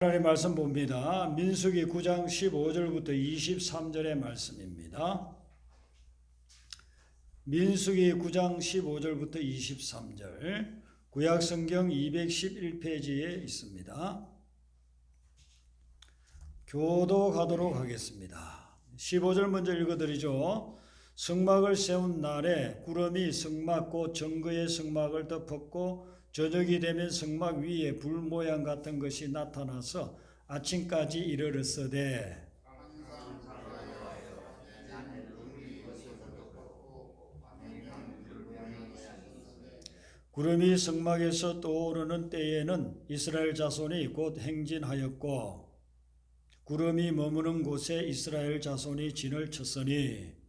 하나님 말씀 봅니다. 민수기 9장 15절부터 23절의 말씀입니다. 민수기 9장 15절부터 23절, 구약성경 211페이지에 있습니다. 교도가도록 하겠습니다. 15절 먼저 읽어드리죠. 성막을 세운 날에 구름이 성막 곧 정거의 성막을 덮었고 저녁이 되면 성막 위에 불 모양 같은 것이 나타나서 아침까지 이르렀으되 구름이 성막에서 떠오르는 때에는 이스라엘 자손이 곧 행진하였고 구름이 머무는 곳에 이스라엘 자손이 진을 쳤으니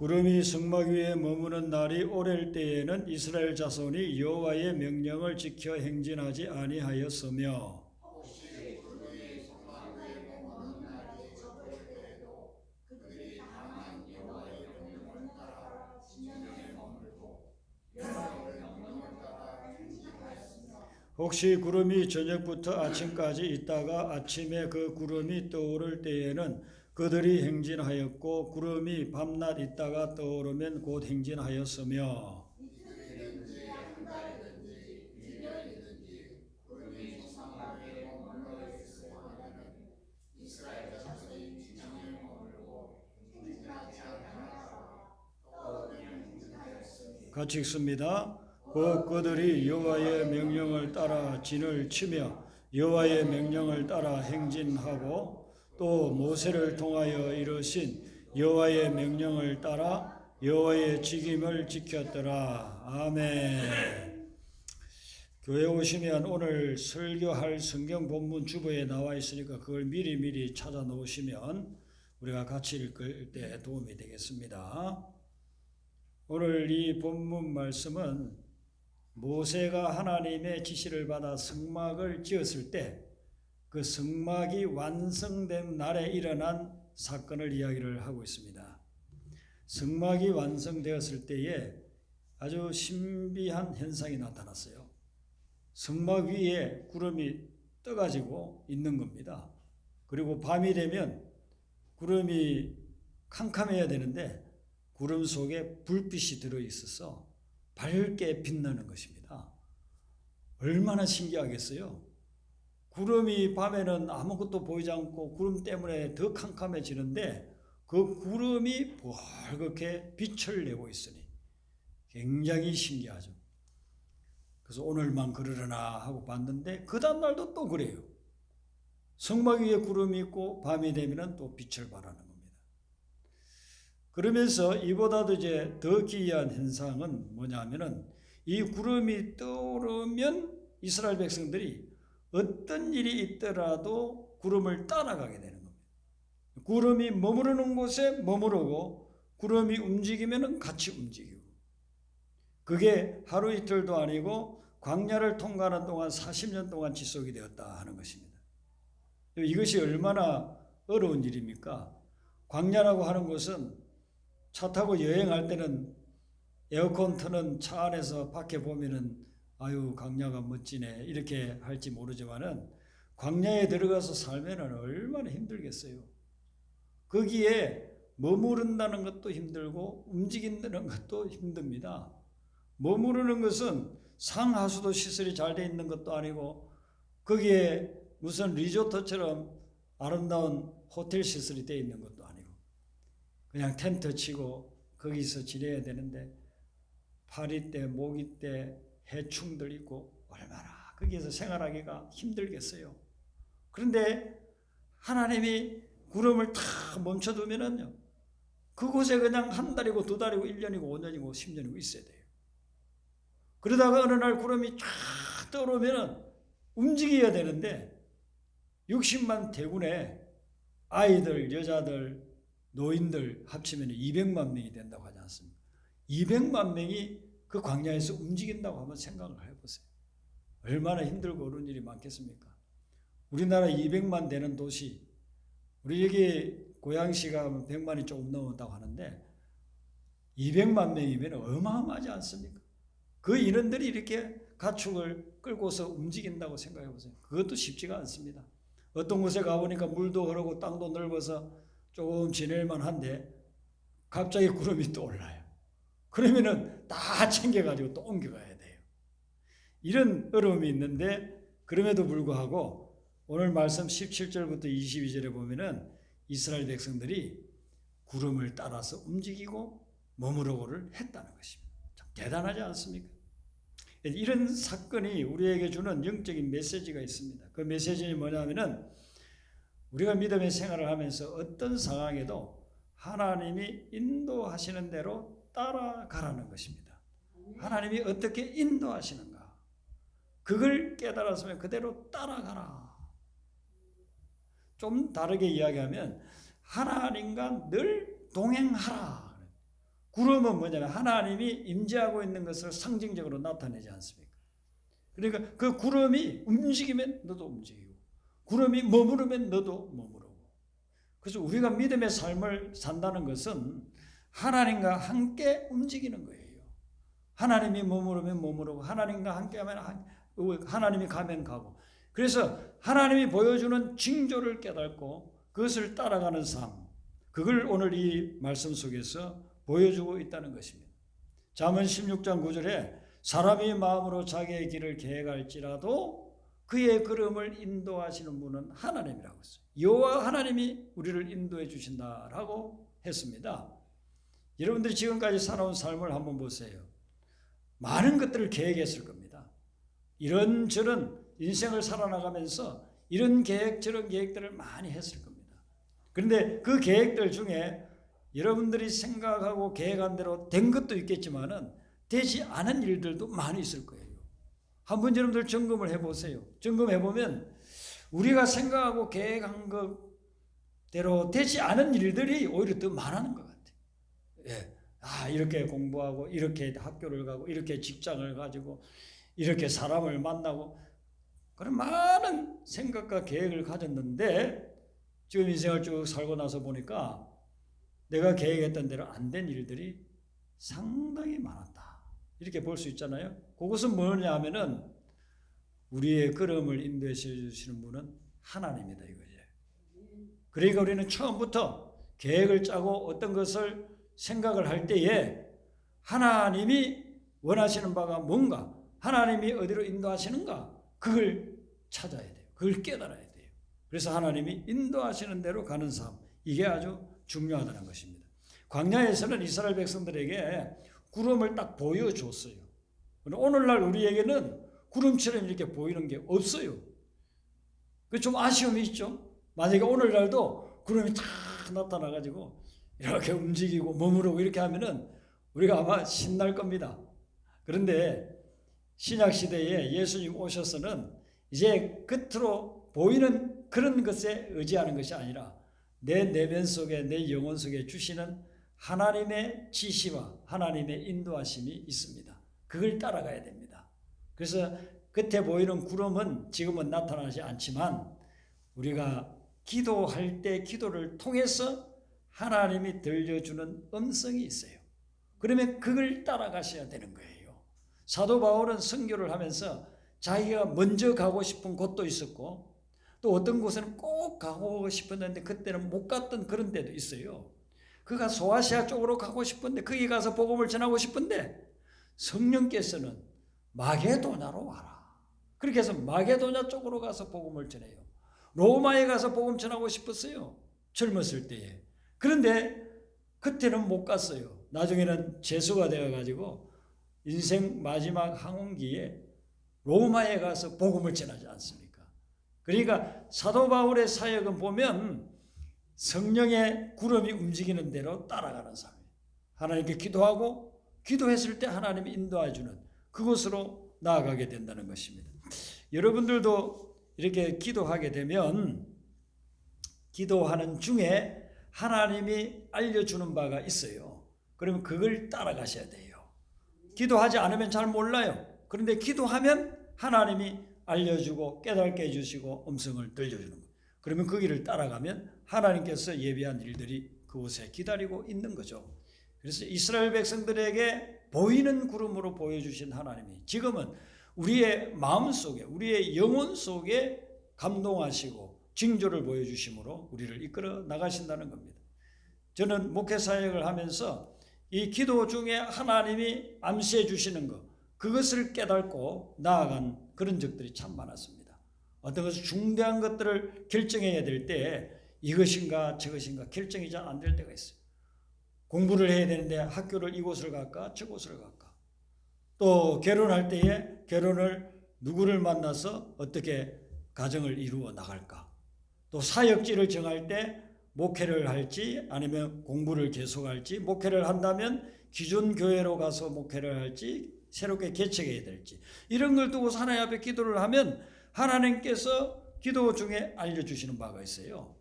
구름이 성막 위에 머무는 날이 오랠 때에는 이스라엘 자손이 여호와의 명령을 지켜 행진하지 아니하였으며 혹시 구름이 저녁부터 아침까지 있다가 아침에 그 구름이 떠오를 때에는 그들이 행진하였고 구름이 밤낮 있다가 떠오르면 곧 행진하였으며 같이 읽습니다. 곧 그들이 여호와의 명령을 따라 진을 치며 여호와의 명령을 따라 행진하고 또 모세를 통하여 이르신 여호와의 명령을 따라 여호와의 직임을 지켰더라. 아멘. 교회 오시면 오늘 설교할 성경 본문 주보에 나와 있으니까 그걸 미리 찾아 놓으시면 우리가 같이 읽을 때 도움이 되겠습니다. 오늘 이 본문 말씀은 모세가 하나님의 지시를 받아 성막을 지었을 때 그 성막이 완성된 날에 일어난 사건을 이야기를 하고 있습니다. 성막이 완성되었을 때에 아주 신비한 현상이 나타났어요. 성막 위에 구름이 떠가지고 있는 겁니다. 그리고 밤이 되면 구름이 캄캄해야 되는데 구름 속에 불빛이 들어있어서 밝게 빛나는 것입니다. 얼마나 신기하겠어요? 구름이 밤에는 아무것도 보이지 않고 구름 때문에 더 캄캄해지는데 그 구름이 벌겋게 빛을 내고 있으니 굉장히 신기하죠. 그래서 오늘만 그러려나 하고 봤는데 그 다음날도 또 그래요. 성막 위에 구름이 있고 밤이 되면 또 빛을 발하는 겁니다. 그러면서 이보다도 이제 더 기이한 현상은 뭐냐면은 이 구름이 떠오르면 이스라엘 백성들이 어떤 일이 있더라도 구름을 따라가게 되는 겁니다. 구름이 머무르는 곳에 머무르고 구름이 움직이면 같이 움직이고 그게 하루 이틀도 아니고 광야를 통과하는 동안 40년 동안 지속이 되었다 하는 것입니다. 이것이 얼마나 어려운 일입니까? 광야라고 하는 것은 차 타고 여행할 때는 에어컨 트는 차 안에서 밖에 보면은 아유 광야가 멋지네 이렇게 할지 모르지만은 광야에 들어가서 살면은 얼마나 힘들겠어요. 거기에 머무른다는 것도 힘들고 움직인다는 것도 힘듭니다. 머무르는 것은 상하수도 시설이 잘 돼 있는 것도 아니고 거기에 무슨 리조트처럼 아름다운 호텔 시설이 돼 있는 것도 아니고 그냥 텐트 치고 거기서 지내야 되는데 파리떼, 모기떼, 해충들 있고 얼마나 거기에서 생활하기가 힘들겠어요. 그런데 하나님이 구름을 다 멈춰두면은요, 그곳에 그냥 한 달이고 두 달이고 1년이고 5년이고 10년이고 있어야 돼요. 그러다가 어느 날 구름이 쫙 떠오르면은 움직여야 되는데 60만 대군에 아이들, 여자들, 노인들 합치면 200만 명이 된다고 하지 않습니까? 200만 명이 그 광야에서 움직인다고 한번 생각을 해보세요. 얼마나 힘들고 어려운 일이 많겠습니까? 우리나라 200만 되는 도시 우리 여기 고양시가 100만이 조금 넘었다고 하는데 200만 명이면 어마어마하지 않습니까? 그 인원들이 이렇게 가축을 끌고서 움직인다고 생각해 보세요. 그것도 쉽지가 않습니다. 어떤 곳에 가보니까 물도 흐르고 땅도 넓어서 조금 지낼만 한데 갑자기 구름이 또 올라요. 그러면은 다 챙겨가지고 또 옮겨가야 돼요. 이런 어려움이 있는데 그럼에도 불구하고 오늘 말씀 17절부터 22절에 보면은 이스라엘 백성들이 구름을 따라서 움직이고 머무르고를 했다는 것입니다. 참 대단하지 않습니까? 이런 사건이 우리에게 주는 영적인 메시지가 있습니다. 그 메시지는 뭐냐면은 우리가 믿음의 생활을 하면서 어떤 상황에도 하나님이 인도하시는 대로 따라가라는 것입니다. 하나님이 어떻게 인도하시는가? 그걸 깨달았으면 그대로 따라가라. 좀 다르게 이야기하면 하나님과 늘 동행하라. 구름은 뭐냐면 하나님이 임재하고 있는 것을 상징적으로 나타내지 않습니까? 그러니까 그 구름이 움직이면 너도 움직이고 구름이 머무르면 너도 머무르고. 그래서 우리가 믿음의 삶을 산다는 것은 하나님과 함께 움직이는 거예요. 하나님이 머무르면 머무르고 하나님과 함께하면 하나님이 가면 가고. 그래서 하나님이 보여주는 징조를 깨닫고 그것을 따라가는 삶, 그걸 오늘 이 말씀 속에서 보여주고 있다는 것입니다. 잠언 16장 9절에 사람이 마음으로 자기의 길을 계획할지라도 그의 걸음을 인도하시는 분은 하나님이라고 했어요. 여호와 하나님이 우리를 인도해 주신다라고 했습니다. 여러분들이 지금까지 살아온 삶을 한번 보세요. 많은 것들을 계획했을 겁니다. 이런저런 인생을 살아나가면서 이런 계획 저런 계획들을 많이 했을 겁니다. 그런데 그 계획들 중에 여러분들이 생각하고 계획한 대로 된 것도 있겠지만은 되지 않은 일들도 많이 있을 거예요. 한번 여러분들 점검을 해보세요. 점검해보면 우리가 생각하고 계획한 것대로 되지 않은 일들이 오히려 더 많아는 것 같아요. 예. 이렇게 공부하고 이렇게 학교를 가고 이렇게 직장을 가지고 이렇게 사람을 만나고 그런 많은 생각과 계획을 가졌는데 지금 인생을 쭉 살고 나서 보니까 내가 계획했던 대로 안 된 일들이 상당히 많았다. 이렇게 볼 수 있잖아요. 그것은 뭐냐 하면은 우리의 걸음을 인도해 주시는 분은 하나님이다 이거죠. 그러니까 우리는 처음부터 계획을 짜고 어떤 것을 생각을 할 때에 하나님이 원하시는 바가 뭔가, 하나님이 어디로 인도하시는가, 그걸 찾아야 돼요. 그걸 깨달아야 돼요. 그래서 하나님이 인도하시는 대로 가는 삶, 이게 아주 중요하다는 것입니다. 광야에서는 이스라엘 백성들에게 구름을 딱 보여줬어요. 오늘날 우리에게는 구름처럼 이렇게 보이는 게 없어요. 그 좀 아쉬움이 있죠. 만약에 오늘날도 구름이 탁 나타나가지고 이렇게 움직이고 머무르고 이렇게 하면은 우리가 아마 신날 겁니다. 그런데 신약 시대에 예수님 오셔서는 이제 겉으로 보이는 그런 것에 의지하는 것이 아니라 내 내면 속에 내 영혼 속에 주시는 하나님의 지시와 하나님의 인도하심이 있습니다. 그걸 따라가야 됩니다. 그래서 겉에 보이는 구름은 지금은 나타나지 않지만 우리가 기도할 때 기도를 통해서 하나님이 들려주는 음성이 있어요. 그러면 그걸 따라가셔야 되는 거예요. 사도 바울은 선교를 하면서 자기가 먼저 가고 싶은 곳도 있었고 또 어떤 곳에는 꼭 가고 싶었는데 그때는 못 갔던 그런 데도 있어요. 그가 소아시아 쪽으로 가고 싶은데 거기 가서 복음을 전하고 싶은데 성령께서는 마게도냐로 와라. 그렇게 해서 마게도냐 쪽으로 가서 복음을 전해요. 로마에 가서 복음 전하고 싶었어요. 젊었을 때에. 그런데 그때는 못 갔어요. 나중에는 재수가 되어가지고 인생 마지막 항원기에 로마에 가서 복음을 전하지 않습니까? 그러니까 사도 바울의 사역은 보면 성령의 구름이 움직이는 대로 따라가는 삶이에요. 하나님께 기도하고 기도했을 때 하나님이 인도해 주는 그곳으로 나아가게 된다는 것입니다. 여러분들도 이렇게 기도하게 되면 기도하는 중에 하나님이 알려주는 바가 있어요. 그러면 그걸 따라가셔야 돼요. 기도하지 않으면 잘 몰라요. 그런데 기도하면 하나님이 알려주고 깨닫게 해주시고 음성을 들려주는 거예요. 그러면 그 길을 따라가면 하나님께서 예비한 일들이 그곳에 기다리고 있는 거죠. 그래서 이스라엘 백성들에게 보이는 구름으로 보여주신 하나님이 지금은 우리의 마음속에 우리의 영혼 속에 감동하시고 징조를 보여주심으로 우리를 이끌어 나가신다는 겁니다. 저는 목회 사역을 하면서 이 기도 중에 하나님이 암시해 주시는 것, 그것을 깨닫고 나아간 그런 적들이 참 많았습니다. 어떤 것을 중대한 것들을 결정해야 될 때 이것인가 저것인가 결정이 잘 안 될 때가 있어요. 공부를 해야 되는데 학교를 이곳을 갈까 저곳을 갈까, 또 결혼할 때에 결혼을 누구를 만나서 어떻게 가정을 이루어 나갈까, 또 사역지를 정할 때 목회를 할지 아니면 공부를 계속할지, 목회를 한다면 기존 교회로 가서 목회를 할지 새롭게 개척해야 될지, 이런 걸 두고 하나님 앞에 기도를 하면 하나님께서 기도 중에 알려주시는 바가 있어요.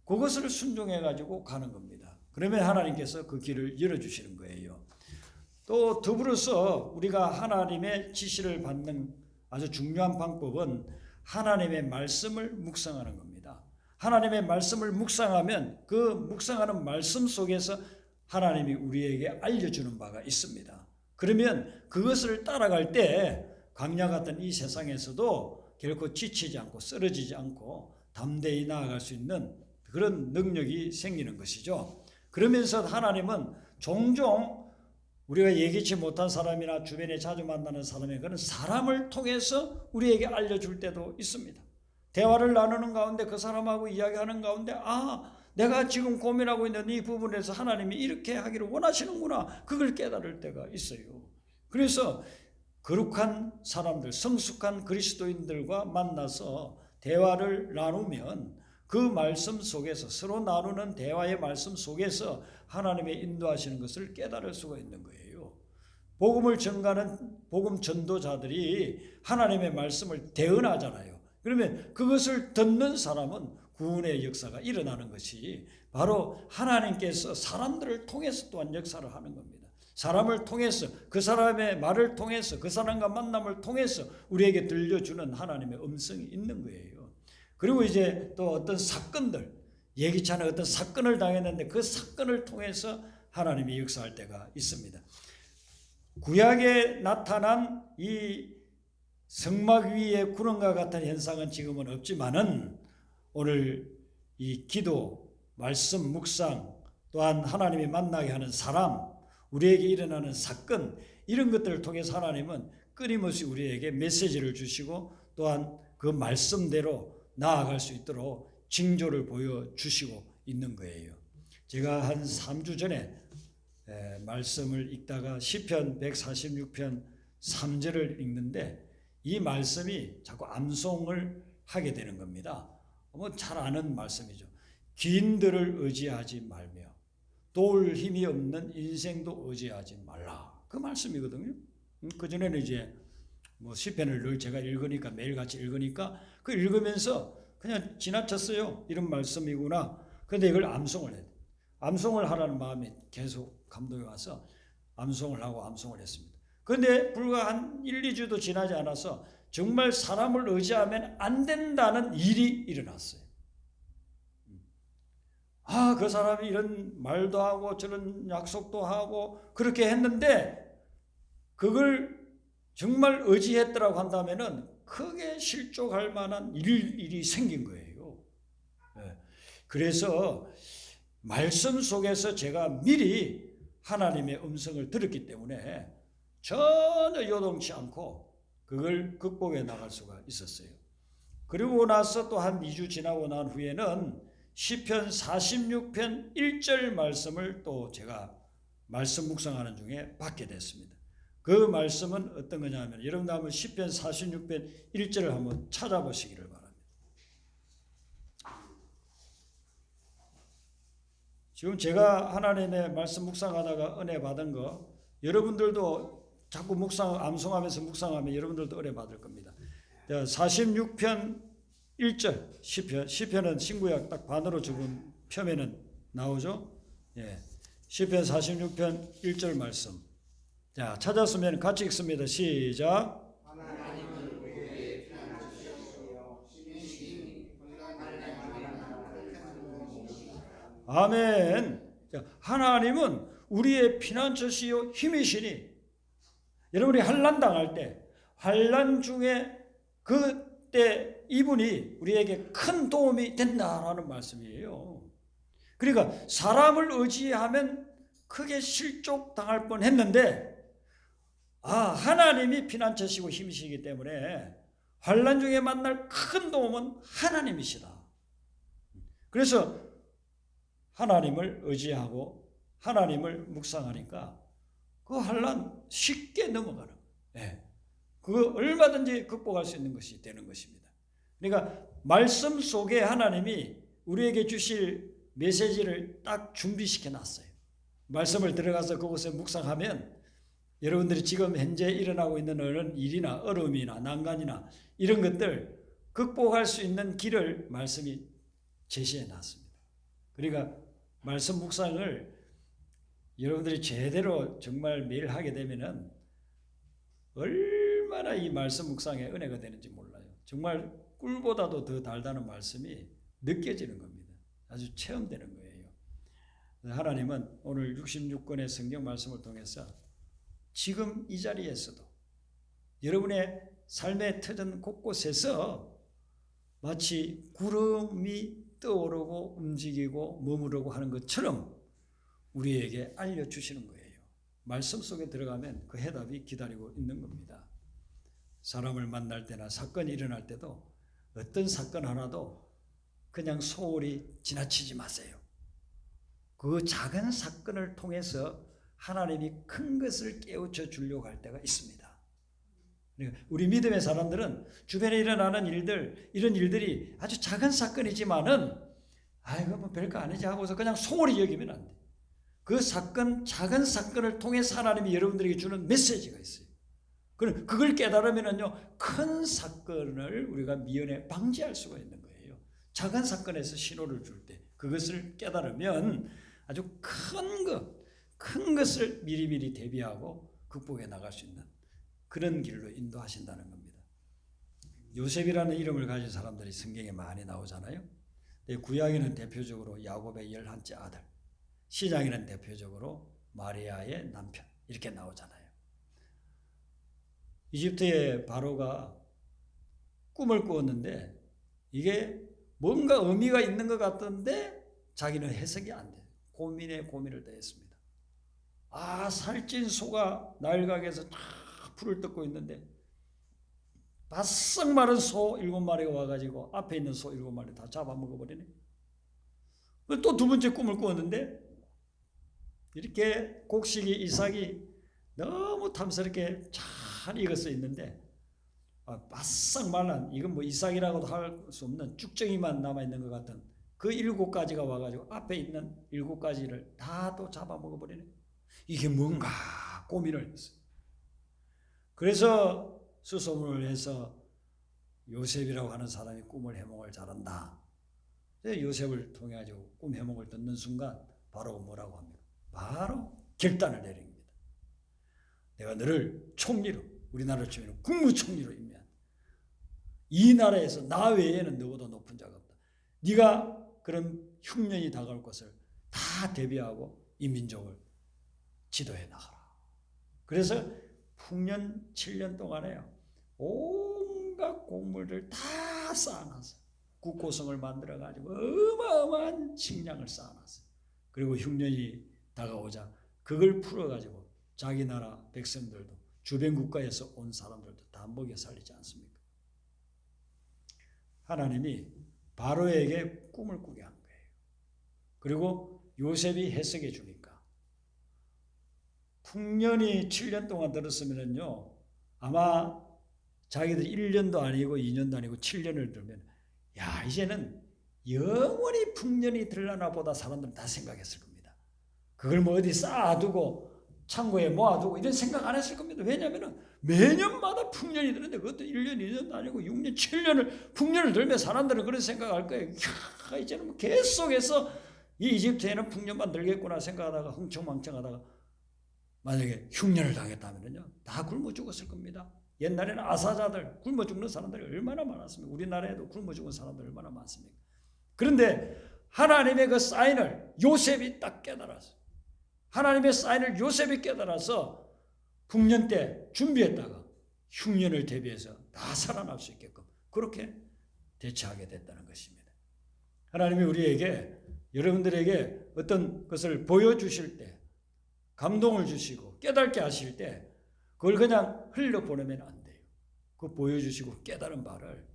그것을 순종해 가지고 가는 겁니다. 그러면 하나님께서 그 길을 열어주시는 거예요. 또 더불어서 우리가 하나님의 지시를 받는 아주 중요한 방법은 하나님의 말씀을 묵상하는 겁니다. 하나님의 말씀을 묵상하면 그 묵상하는 말씀 속에서 하나님이 우리에게 알려주는 바가 있습니다. 그러면 그것을 따라갈 때 광야 같은 이 세상에서도 결코 지치지 않고 쓰러지지 않고 담대히 나아갈 수 있는 그런 능력이 생기는 것이죠. 그러면서 하나님은 종종 우리가 예기치 못한 사람이나 주변에 자주 만나는 사람의 그런 사람을 통해서 우리에게 알려줄 때도 있습니다. 대화를 나누는 가운데 그 사람하고 이야기하는 가운데 내가 지금 고민하고 있는 이 부분에서 하나님이 이렇게 하기를 원하시는구나, 그걸 깨달을 때가 있어요. 그래서 거룩한 사람들, 성숙한 그리스도인들과 만나서 대화를 나누면 그 말씀 속에서, 서로 나누는 대화의 말씀 속에서 하나님의 인도하시는 것을 깨달을 수가 있는 거예요. 복음을 전가하는 복음 전도자들이 하나님의 말씀을 대언하잖아요. 그러면 그것을 듣는 사람은 구원의 역사가 일어나는 것이 바로 하나님께서 사람들을 통해서 또한 역사를 하는 겁니다. 사람을 통해서, 그 사람의 말을 통해서, 그 사람과 만남을 통해서 우리에게 들려주는 하나님의 음성이 있는 거예요. 그리고 이제 또 어떤 사건들, 예기치 않은 어떤 사건을 당했는데 그 사건을 통해서 하나님이 역사할 때가 있습니다. 구약에 나타난 이 성막 위의 구름과 같은 현상은 지금은 없지만은 오늘 이 기도, 말씀 묵상, 또한 하나님이 만나게 하는 사람, 우리에게 일어나는 사건, 이런 것들을 통해서 하나님은 끊임없이 우리에게 메시지를 주시고 또한 그 말씀대로 나아갈 수 있도록 징조를 보여주시고 있는 거예요. 제가 한 3주 전에 말씀을 읽다가 시편 146편 3절을 읽는데 이 말씀이 자꾸 암송을 하게 되는 겁니다. 잘 아는 말씀이죠. 기인들을 의지하지 말며 도울 힘이 없는 인생도 의지하지 말라, 그 말씀이거든요. 그전에는 이제 시편을 늘 제가 읽으니까, 매일같이 읽으니까 그 읽으면서 그냥 지나쳤어요. 이런 말씀이구나. 그런데 이걸 암송을 해요. 암송을 하라는 마음이 계속 감동이 와서 암송을 하고 암송을 했습니다. 그런데 불과 한 1, 2주도 지나지 않아서 정말 사람을 의지하면 안 된다는 일이 일어났어요. 그 사람이 이런 말도 하고 저런 약속도 하고 그렇게 했는데 그걸 정말 의지했더라고 한다면은 크게 실족할 만한 일이 생긴 거예요. 그래서 말씀 속에서 제가 미리 하나님의 음성을 들었기 때문에 전혀 요동치 않고 그걸 극복해 나갈 수가 있었어요. 그리고 나서 또 한 2주 지나고 난 후에는 시편 46편 1절 말씀을 또 제가 말씀 묵상하는 중에 받게 됐습니다. 그 말씀은 어떤 거냐면, 여러분도 한번 시편 46편 1절을 한번 찾아보시기를 바랍니다. 지금 제가 하나님의 말씀 묵상하다가 은혜 받은 거, 여러분들도 자꾸 암송하면서 묵상하면 여러분들도 은혜 받을 겁니다. 46편 1절 시편은 신구약 딱 반으로 적은 표면은 나오죠. 시편 46편 1절 말씀. 자, 찾았으면 같이 읽습니다. 시작. 하나님은 우리에게 피하나 주시옵시며 시민이 건강한 아멘. 하나님은 우리의 피난처시요 힘이시니 여러분이 환난 당할 때 환난 중에 그때 이분이 우리에게 큰 도움이 된다라는 말씀이에요. 그러니까 사람을 의지하면 크게 실족당할 뻔했는데 하나님이 피난처시고 힘이시기 때문에 환난 중에 만날 큰 도움은 하나님이시다. 그래서 하나님을 의지하고 하나님을 묵상하니까 그 환난 쉽게 넘어가는 거예요. 그거 얼마든지 극복할 수 있는 것이 되는 것입니다. 그러니까 말씀 속에 하나님이 우리에게 주실 메시지를 딱 준비시켜 놨어요. 말씀을 들어가서 그곳에 묵상하면 여러분들이 지금 현재 일어나고 있는 어떤 일이나 어려움이나 난간이나 이런 것들 극복할 수 있는 길을 말씀이 제시해 놨습니다. 그러니까 말씀 묵상을 여러분들이 제대로 정말 매일 하게 되면은 얼마나 이 말씀 묵상에 은혜가 되는지 몰라요. 정말 꿀보다도 더 달다는 말씀이 느껴지는 겁니다. 아주 체험되는 거예요. 하나님은 오늘 66권의 성경 말씀을 통해서 지금 이 자리에서도 여러분의 삶의 터전 곳곳에서 마치 구름이 떠오르고 움직이고 머무르고 하는 것처럼 우리에게 알려주시는 거예요. 말씀 속에 들어가면 그 해답이 기다리고 있는 겁니다. 사람을 만날 때나 사건이 일어날 때도 어떤 사건 하나도 그냥 소홀히 지나치지 마세요. 그 작은 사건을 통해서 하나님이 큰 것을 깨우쳐 주려고 할 때가 있습니다. 우리 믿음의 사람들은 주변에 일어나는 일들, 이런 일들이 아주 작은 사건이지만은 이거 뭐 별거 아니지 하고서 그냥 소홀히 여기면 안 돼. 그 사건, 작은 사건을 통해서 하나님이 여러분들에게 주는 메시지가 있어요. 그걸 깨달으면은요, 큰 사건을 우리가 미연에 방지할 수가 있는 거예요. 작은 사건에서 신호를 줄 때 그것을 깨달으면 아주 큰 것을 미리미리 대비하고 극복해 나갈 수 있는 그런 길로 인도하신다는 겁니다. 요셉이라는 이름을 가진 사람들이 성경에 많이 나오잖아요. 구약에는 대표적으로 야곱의 11째 아들, 시장에는 대표적으로 마리아의 남편 이렇게 나오잖아요. 이집트의 바로가 꿈을 꾸었는데 이게 뭔가 의미가 있는 것 같던데 자기는 해석이 안 돼요. 고민에 고민을 더했습니다. 살찐 소가 나일강에서 다 풀을 뜯고 있는데 바싹 마른 소 7마리가 와가지고 앞에 있는 소 7마리 다 잡아먹어버리네. 또 두 번째 꿈을 꾸었는데 이렇게 곡식이 이삭이 너무 탐스럽게 잘 익어서 있는데 바싹 말란, 이건 뭐 이삭이라고도 할 수 없는 쭉정이만 남아있는 것 같은 그 7가지가 와가지고 앞에 있는 7가지를 다 또 잡아먹어버리네. 이게 뭔가 고민을 했어요. 그래서 수소문을 해서 요셉이라고 하는 사람이 꿈을 해몽을 잘한다. 요셉을 통해 가지고 꿈 해몽을 듣는 순간 바로 뭐라고 합니까? 바로 결단을 내립니다. 내가 너를 총리로, 우리나라를 치면 국무총리로 임명한다. 이 나라에서 나 외에는 너보다 높은 자가 없다. 네가 그런 흉년이 다가올 것을 다 대비하고 이 민족을 지도해 나가라. 그래서 풍년 7년 동안에요, 온갖 곡물들 다 쌓아놨어요. 국고성을 만들어가지고 어마어마한 식량을 쌓아놨어요. 그리고 흉년이 다가오자 그걸 풀어가지고 자기 나라 백성들도 주변 국가에서 온 사람들도 다 먹여 살리지 않습니까? 하나님이 바로에게 꿈을 꾸게 한 거예요. 그리고 요셉이 해석해 주니까 풍년이 7년 동안 들었으면요, 아마 자기들 1년도 아니고 2년도 아니고 7년을 들면 이제는 영원히 풍년이 들라나 보다 사람들은 다 생각했을 겁니다. 그걸 뭐 어디 쌓아두고 창고에 모아두고 이런 생각 안 했을 겁니다. 왜냐하면 매년마다 풍년이 들는데 그것도 1년, 2년도 아니고 6년, 7년을 풍년을 들면 사람들은 그런 생각할 거예요. 이제는 뭐 계속해서 이 이집트에는 풍년만 들겠구나 생각하다가 흥청망청하다가 만약에 흉년을 당했다면요, 다 굶어 죽었을 겁니다. 옛날에는 아사자들, 굶어 죽는 사람들이 얼마나 많았습니까? 우리나라에도 굶어 죽은 사람들 얼마나 많습니까? 그런데 하나님의 그 사인을 요셉이 딱 깨달았어요. 하나님의 사인을 요셉이 깨달아서 풍년 때 준비했다가 흉년을 대비해서 다 살아날 수 있게끔 그렇게 대처하게 됐다는 것입니다. 하나님이 우리에게, 여러분들에게 어떤 것을 보여주실 때, 감동을 주시고 깨닫게 하실 때 그걸 그냥 흘려보내면 안 돼요. 그 보여주시고 깨달은 바를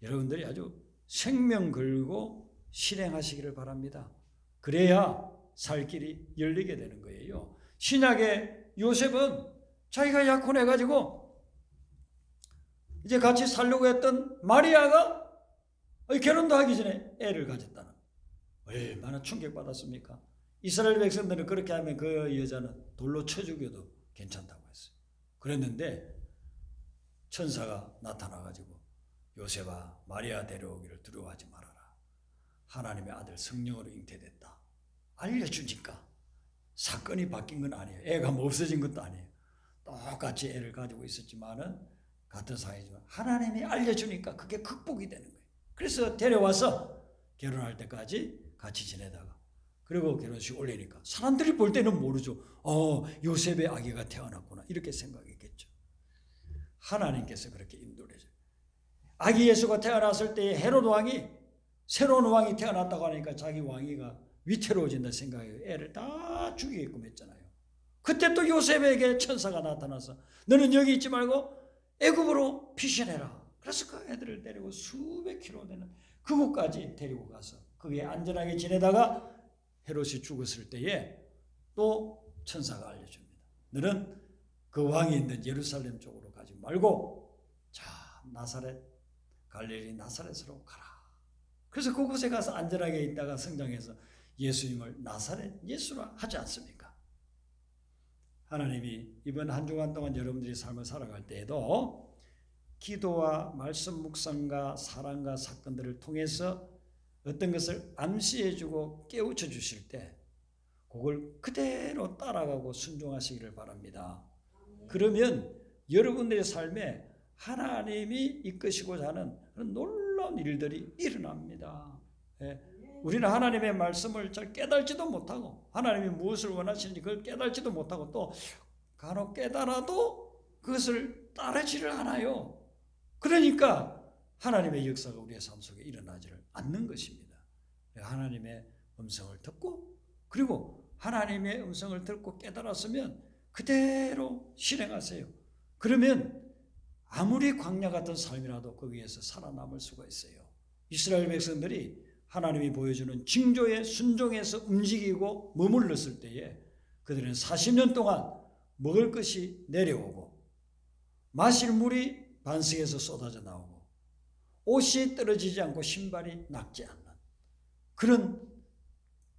여러분들이 아주 생명 걸고 실행하시기를 바랍니다. 그래야 살 길이 열리게 되는 거예요. 신약의 요셉은 자기가 약혼해가지고 이제 같이 살려고 했던 마리아가 결혼도 하기 전에 애를 가졌다는, 얼마나 충격받았습니까? 이스라엘 백성들은 그렇게 하면 그 여자는 돌로 쳐 죽여도 괜찮다고 했어요. 그랬는데 천사가 나타나가지고 요셉아, 마리아 데려오기를 두려워하지 말아라. 하나님의 아들 성령으로 잉태됐다. 알려주니까 사건이 바뀐 건 아니에요. 애가 뭐 없어진 것도 아니에요. 똑같이 애를 가지고 있었지만은 같은 상황이지만 하나님이 알려주니까 그게 극복이 되는 거예요. 그래서 데려와서 결혼할 때까지 같이 지내다가 그리고 결혼식 올리니까 사람들이 볼 때는 모르죠. 요셉의 아기가 태어났구나 이렇게 생각했겠죠. 하나님께서 그렇게 인도를 해줘요. 아기 예수가 태어났을 때 헤롯 왕이 새로운 왕이 태어났다고 하니까 자기 왕위가 위태로워진다 생각해요. 애를 다 죽이게끔 했잖아요. 그때 또 요셉에게 천사가 나타나서 너는 여기 있지 말고 애굽으로 피신해라. 그래서 그 애들을 데리고 수백 킬로 되는 그곳까지 데리고 가서 거기에 안전하게 지내다가 헤롯이 죽었을 때에 또 천사가 알려줍니다. 너는 그 왕이 있는 예루살렘 쪽으로 가지 말고 자 나사렛, 갈릴리 나사렛으로 가라. 그래서 그곳에 가서 안전하게 있다가 성장해서 예수님을 나사렛 예수라 하지 않습니까? 하나님이 이번 한 주간 동안 여러분들이 삶을 살아갈 때에도 기도와 말씀 묵상과 사랑과 사건들을 통해서 어떤 것을 암시해주고 깨우쳐 주실 때 그걸 그대로 따라가고 순종하시기를 바랍니다. 그러면 여러분들의 삶에 하나님이 이끄시고자 하는 그런 놀라운 일들이 일어납니다. 우리는 하나님의 말씀을 잘 깨달지도 못하고 하나님이 무엇을 원하시는지 그걸 깨달지도 못하고 또 간혹 깨달아도 그것을 따르지를 않아요. 그러니까 하나님의 역사가 우리의 삶 속에 일어나지를 않는 것입니다. 하나님의 음성을 듣고 그리고 하나님의 음성을 듣고 깨달았으면 그대로 실행하세요. 그러면 아무리 광야 같은 삶이라도 거기에서 살아남을 수가 있어요. 이스라엘 백성들이 하나님이 보여주는 징조에 순종해서 움직이고 머물렀을 때에 그들은 40년 동안 먹을 것이 내려오고 마실 물이 반석에서 쏟아져 나오고 옷이 떨어지지 않고 신발이 낡지 않는 그런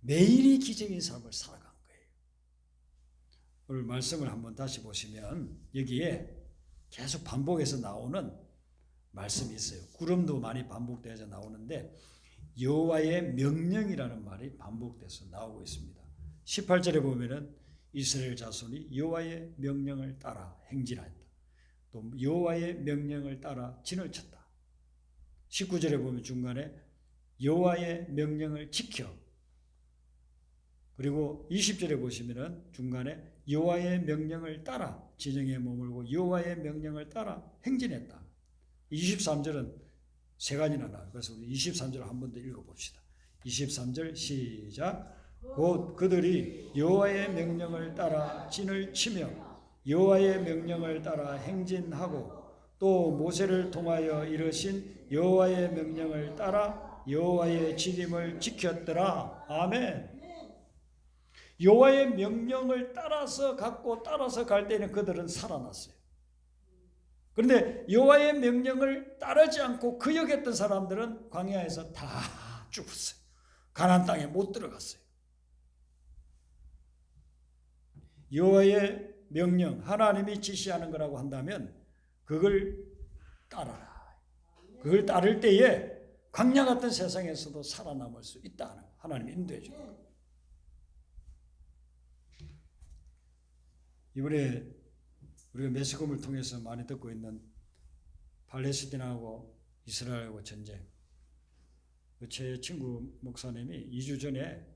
매일이 기적인 삶을 살아간 거예요. 오늘 말씀을 한번 다시 보시면 여기에 계속 반복해서 나오는 말씀이 있어요. 구름도 많이 반복되어서 나오는데 여호와의 명령이라는 말이 반복돼서 나오고 있습니다. 18절에 보면은 이스라엘 자손이 여호와의 명령을 따라 행진하였다. 또 여호와의 명령을 따라 진을 쳤다. 19절에 보면 중간에 여호와의 명령을 지켜, 그리고 20절에 보시면은 중간에 여호와의 명령을 따라 진영에 머물고 여호와의 명령을 따라 행진했다. 23절은 세 가지나 나와요. 그래서 우리 23절 한 번 더 읽어봅시다. 23절 시작. 곧 그들이 여호와의 명령을 따라 진을 치며 여호와의 명령을 따라 행진하고 또 모세를 통하여 이르신 여호와의 명령을 따라 여호와의 지림을 지켰더라. 아멘. 여호와의 명령을 따라서 갖고 따라서 갈 때는 그들은 살아났어요. 그런데 여호와의 명령을 따르지 않고 거역했던 사람들은 광야에서 다 죽었어요. 가나안 땅에 못 들어갔어요. 여호와의 명령, 하나님이 지시하는 거라고 한다면 그걸 따라라. 그걸 따를 때에 광야 같은 세상에서도 살아남을 수 있다는 하나님이 인도해 주는 거예요. 이번에 우리가 매스컴을 통해서 많이 듣고 있는 팔레스티나하고 이스라엘하고 전쟁. 제 친구 목사님이 2주 전에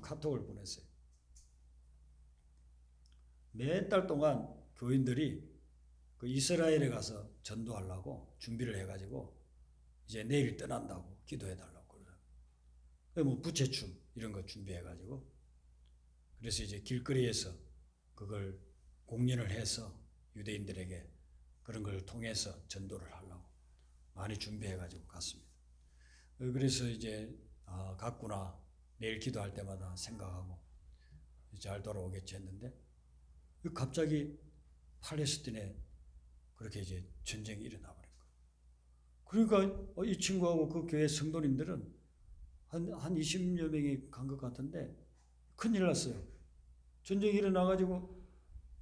카톡을 보냈어요. 몇 달 동안 교인들이 그 이스라엘에 가서 전도하려고 준비를 해가지고 이제 내일 떠난다고 기도해달라고 그러더라고요. 뭐 부채춤 이런 거 준비해가지고 그래서 이제 길거리에서 그걸 공연을 해서 유대인들에게 그런 걸 통해서 전도를 하려고 많이 준비해가지고 갔습니다. 그래서 이제 갔구나 내일 기도할 때마다 생각하고 잘 돌아오겠지 했는데 갑자기 팔레스틴에 그렇게 이제 전쟁이 일어나 버린 거예요. 그러니까 이 친구하고 그 교회 성도님들은 한 20여 명이 간 것 같은데 큰일 났어요. 전쟁이 일어나가지고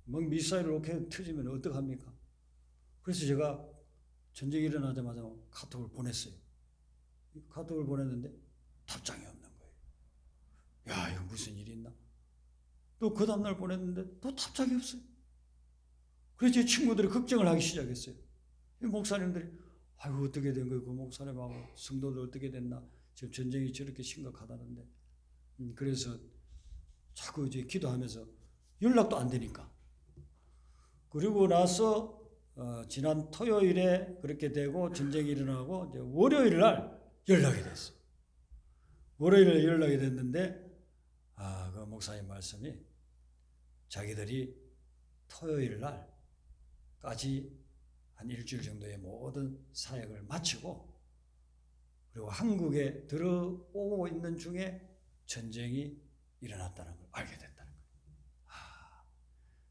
막 미사일 로켓 터지면 어떡합니까? 그래서 제가 전쟁이 일어나자마자 카톡을 보냈어요. 카톡을 보냈는데 답장이 없는 거예요. 야, 이거 무슨 일이 있나? 또 그 다음날 보냈는데 또 답장이 없어요. 그래서 제 친구들이 걱정을 하기 시작했어요. 목사님들이 아이고 어떻게 된 거예요? 그 목사님하고 성도들 어떻게 됐나? 지금 전쟁이 저렇게 심각하다는데 그래서 자꾸 이제 기도하면서 연락도 안 되니까 그리고 나서 지난 토요일에 그렇게 되고 전쟁이 일어나고 이제 월요일 날 연락이 됐어요. 월요일에 연락이 됐는데 그 목사님 말씀이 자기들이 토요일 날까지 한 일주일 정도의 모든 사역을 마치고 그리고 한국에 들어오고 있는 중에 전쟁이 일어났다는 걸 알게 됐다는 거예요.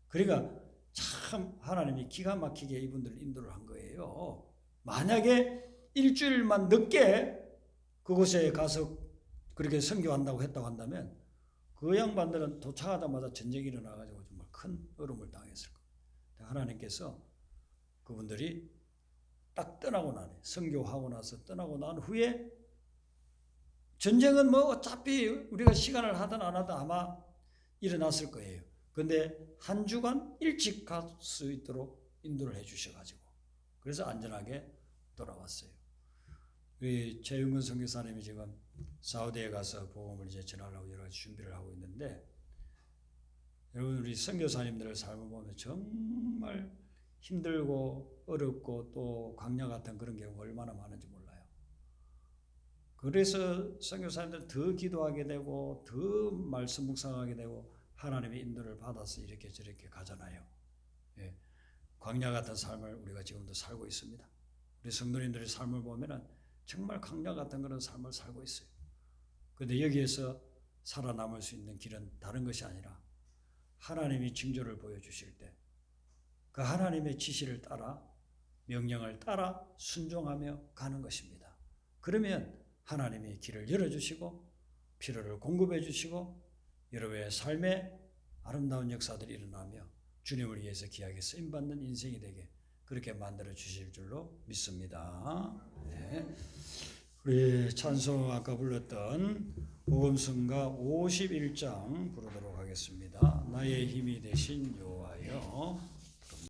그러니까 참 하나님이 기가 막히게 이분들을 인도를 한 거예요. 만약에 일주일만 늦게 그곳에 가서 그렇게 선교한다고 했다고 한다면 그 양반들은 도착하자마자 전쟁이 일어나가지고 정말 큰 어려움을 당했을 거예요. 하나님께서 그분들이 딱 떠나고 나네 선교하고 나서 떠나고 난 후에 전쟁은 뭐 어차피 우리가 시간을 하든 안 하든 아마 일어났을 거예요. 근데 한 주간 일찍 갈 수 있도록 인도를 해 주셔가지고 그래서 안전하게 돌아왔어요. 우리 최윤근 선교사님이 지금 사우디에 가서 복음을 이제 전하려고 여러 가지 준비를 하고 있는데 여러분 우리 선교사님들의 삶을 보면 정말 힘들고 어렵고 또 광야 같은 그런 경우가 얼마나 많은지 몰라요. 그래서 선교사님들은 더 기도하게 되고 더 말씀 묵상하게 되고 하나님의 인도를 받아서 이렇게 저렇게 가잖아요. 예. 광야 같은 삶을 우리가 지금도 살고 있습니다. 우리 성도님들의 삶을 보면은 정말 광야 같은 그런 삶을 살고 있어요. 그런데 여기에서 살아남을 수 있는 길은 다른 것이 아니라 하나님이 징조를 보여주실 때 그 하나님의 지시를 따라 명령을 따라 순종하며 가는 것입니다. 그러면 하나님이 길을 열어주시고 필요를 공급해 주시고 여러분의 삶에 아름다운 역사들이 일어나며 주님을 위해서 귀하게 쓰임받는 인생이 되게 그렇게 만들어 주실 줄로 믿습니다. 네. 우리 찬송 아까 불렀던 복음성가 51장 부르도록 하겠습니다. 나의 힘이 되신 여호와여.